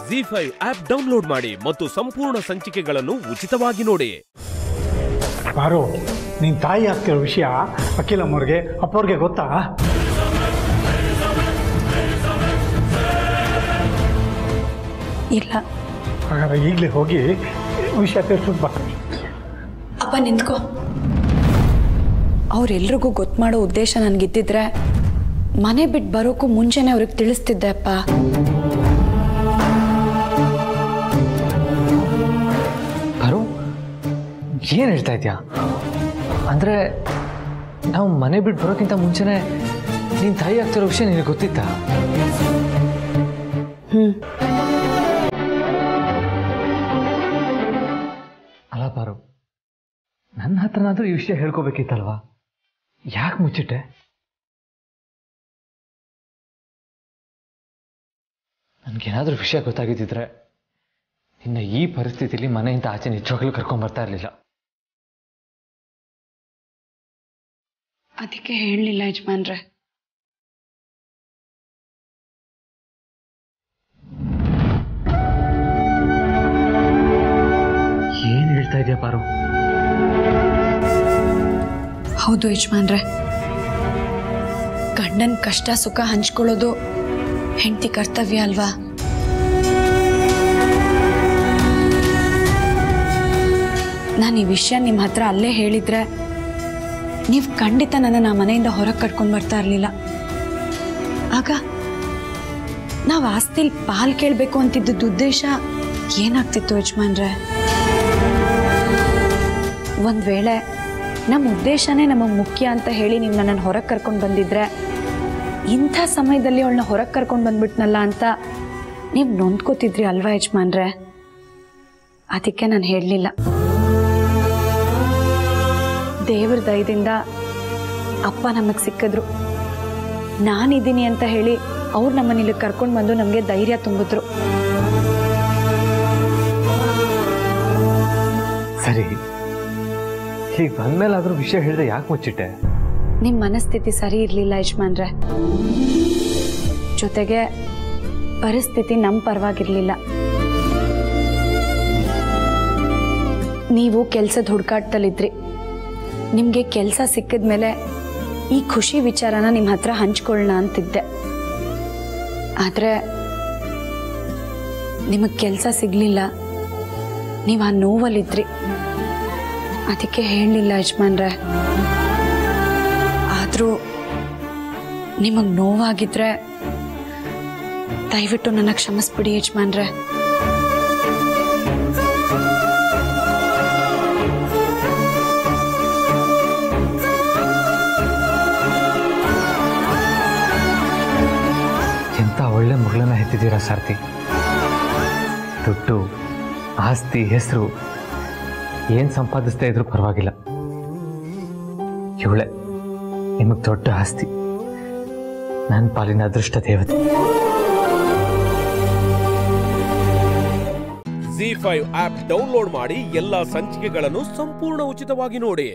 ZEE5 app download ಮಾಡಿ ಮತ್ತು ಸಂಪೂರ್ಣ ಸಂಚಿಕೆಗಳನ್ನು ಉಚಿತವಾಗಿ ನೋಡಿ. ಬಾರೋ, ನಿನ್ನ ತಾಯಿ ಆಗ್ತಿರೋ ವಿಷಯ ಅಖಿಲಮ್ಮವ್ರಿಗೆ ಅಪ್ಪವ್ರಿಗೆ ಗೊತ್ತಾ? ಇಲ್ಲ. ಹಾಗಾದ್ರೆ ಈಗಲೇ ಹೋಗಿ ವಿಷಯ ತಿಳಿಸ್ಬಿಟ್ಟು ಬರ್ತೀನಿ. ಅಪ್ಪ ನಿಂತ್ಕೋ. ಅವ್ರೆಲ್ರಿಗೂ ಗೊತ್ತು ಮಾಡೋ ಉದ್ದೇಶ ನನಗಿದ್ದಿದ್ರೆ ಮನೆ ಬಿಟ್ಟು ಬರೋಕ್ಕೂ ಮುಂಚೆನೇ ಅವ್ರಿಗೆ ತಿಳಿಸ್ತಿದ್ದೆ ಅಪ್ಪ. ಬರೋ, ಏನು ಹೇಳ್ತಾ ಇದೆಯಾ? ಅಂದರೆ ನಾವು ಮನೆ ಬಿಟ್ಟು ಬರೋಕ್ಕಿಂತ ಮುಂಚೆನೇ ನಿನ್ನ ತಾಯಿ ಆಗ್ತಿರೋ ವಿಷಯ ನಿನಗೆ ಗೊತ್ತಿತ್ತಾ? ಅಲ್ಲ ಬಾರು, ನನ್ನ ಹತ್ರನಾದ್ರೂ ಈ ವಿಷಯ ಹೇಳ್ಕೋಬೇಕಿತ್ತಲ್ವಾ? ಯಾಕೆ ಮುಚ್ಚಿಟ್ಟೆ? ನನಗೇನಾದ್ರೂ ವಿಷಯ ಗೊತ್ತಾಗಿದ್ದಿದ್ರೆ ನಿನ್ನ ಈ ಪರಿಸ್ಥಿತಿಲಿ ಮನೆಯಿಂದ ಆಚೆ ನಿಜವಾಗ್ಲೂ ಕರ್ಕೊಂಡ್ಬರ್ತಾ ಇರಲಿಲ್ಲ. ಅದಕ್ಕೆ ಹೇಳಲಿಲ್ಲ ಯಜಮಾನ್ರೆ. ಏನು ಹೇಳ್ತಾ ಇದೆಯಾ ಪಾರು? ಹೌದು ಯಜಮಾನ್ರೆ, ಗಂಡನ ಕಷ್ಟ ಸುಖ ಹಂಚ್ಕೊಳ್ಳೋದು ಹೆಂಡತಿ ಕರ್ತವ್ಯ ಅಲ್ವಾ? ನಾನು ಈ ವಿಷಯ ನಿಮ್ಮ ಹತ್ರ ಅಲ್ಲೇ ಹೇಳಿದ್ರೆ ನೀವು ಖಂಡಿತ ನನ್ನನ್ನು ಆ ಮನೆಯಿಂದ ಹೊರಗೆ ಕರ್ಕೊಂಡು ಬರ್ತಾ ಇರಲಿಲ್ಲ. ಆಗ ನಾವು ಆಸ್ತಿಲಿ ಪಾಲು ಕೇಳಬೇಕು ಅಂತಿದ್ದದ್ದು ಉದ್ದೇಶ ಏನಾಗ್ತಿತ್ತು ಯಜಮಾನ್ರೆ? ಒಂದು ವೇಳೆ ನಮ್ಮ ಉದ್ದೇಶನೇ ನಮಗೆ ಮುಖ್ಯ ಅಂತ ಹೇಳಿ ನೀವು ನನ್ನನ್ನು ಹೊರಗೆ ಕರ್ಕೊಂಡು ಬಂದಿದ್ರೆ, ಇಂಥ ಸಮಯದಲ್ಲಿ ಅವಳನ್ನ ಹೊರಗೆ ಕರ್ಕೊಂಡು ಬಂದ್ಬಿಟ್ನಲ್ಲ ಅಂತ ನೀವು ನೊಂದ್ಕೋತಿದ್ರಿ ಅಲ್ವಾ ಯಜಮಾನ್ರೆ? ಅದಕ್ಕೆ ನಾನು ಹೇಳಲಿಲ್ಲ. ದೇವ್ರ ದಯದಿಂದ ಅಪ್ಪ ನಮಗೆ ಸಿಕ್ಕಿದ್ರು. ನಾನಿದ್ದೀನಿ ಅಂತ ಹೇಳಿ ಅವ್ರು ನಮ್ಮನ್ನ ಇಲ್ಲಿ ಕರ್ಕೊಂಡು ಬಂದು ನಮಗೆ ಧೈರ್ಯ ತುಂಬಿದ್ರು. ಸರಿ, ಹೀಗೆ ಬಂದ್ಮೇಲಾದ್ರೂ ವಿಷಯ ಹೇಳಿದ್ರೆ ಯಾಕೆ ಮುಚ್ಚಿಟ್ಟೆ? ನಿಮ್ಮ ಮನಸ್ಥಿತಿ ಸರಿ ಇರಲಿಲ್ಲ ಯಜಮಾನ್ರೆ. ಜೊತೆಗೆ ಪರಿಸ್ಥಿತಿ ನಮ್ಮ ಪರವಾಗಿರಲಿಲ್ಲ. ನೀವು ಕೆಲಸದ ಹುಡುಕಾಟದಲ್ಲಿದ್ರಿ. ನಿಮಗೆ ಕೆಲಸ ಸಿಕ್ಕಿದ ಮೇಲೆ ಈ ಖುಷಿ ವಿಚಾರನ ನಿಮ್ಮ ಹತ್ರ ಹಂಚ್ಕೊಳ್ಳೋಣ ಅಂತಿದ್ದೆ. ಆದರೆ ನಿಮಗೆ ಕೆಲಸ ಸಿಗಲಿಲ್ಲ. ನೀವು ಆ ನೋವಲ್ಲಿದ್ರಿ. ಅದಕ್ಕೆ ಹೇಳಲಿಲ್ಲ ಯಜಮಾನ್ರೆ. ಆದರೂ ನಿಮಗೆ ನೋವಾಗಿದ್ರೆ ದಯವಿಟ್ಟು ನನ್ನ ಕ್ಷಮಿಸ್ಬಿಡಿ ಯಜಮಾನ್ರೆ. ಎಂಥ ಒಳ್ಳೆ ಮಗಳನ್ನ ಹೆತ್ತಿದ್ದೀರಾ ಸಾರ್ಥಿ. ದುಡ್ಡು, ಆಸ್ತಿ, ಹೆಸರು ಏನು ಸಂಪಾದಿಸ್ತಾ ಇದ್ರೂ ಪರವಾಗಿಲ್ಲ, ಇವಳೆ ನಿಮಗೆ ದೊಡ್ಡ ಆಸ್ತಿ, ನನ್ನ ಪಾಲಿನ ಅದೃಷ್ಟ ದೇವತೆ. ZEE5 ಆಪ್ ಡೌನ್ಲೋಡ್ ಮಾಡಿ ಎಲ್ಲಾ ಸಂಚಿಕೆಗಳನ್ನು ಸಂಪೂರ್ಣ ಉಚಿತವಾಗಿ ನೋಡಿ.